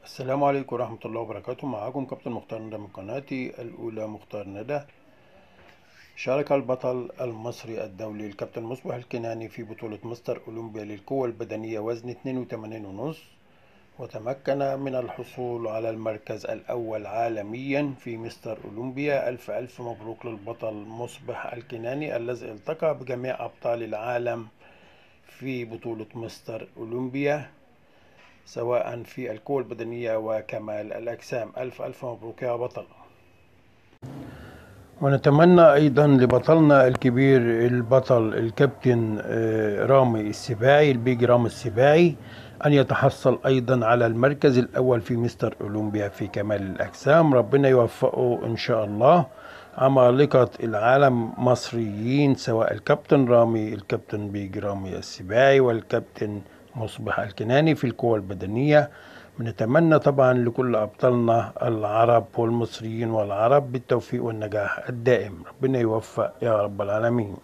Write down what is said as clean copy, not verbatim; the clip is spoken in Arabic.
السلام عليكم ورحمة الله وبركاته. معاكم كابتن مختار ندى من قناتي الأولى مختار ندى. شارك البطل المصري الدولي الكابتن مصبح الكناني في بطولة مستر أولمبيا للقوة البدنية وزن 82.5، وتمكن من الحصول على المركز الأول عالميا في مستر أولمبيا. ألف مبروك للبطل مصبح الكناني الذي التقى بجميع أبطال العالم في بطولة مستر أولمبيا، سواء في القوة البدنية وكمال الأجسام. ألف مبروك يا بطل. ونتمنى أيضا لبطلنا الكبير البطل الكابتن رامي السباعي، البيج رامي السباعي، أن يتحصل أيضا على المركز الأول في مستر أولمبيا في كمال الأجسام. ربنا يوفقه إن شاء الله. عمالقة العالم مصريين، سواء الكابتن رامي، الكابتن بيج رامي السباعي، والكابتن مصبح الكناني في القوى البدنية. بنتمنى طبعا لكل أبطالنا العرب والمصريين والعرب بالتوفيق والنجاح الدائم. ربنا يوفق يا رب العالمين.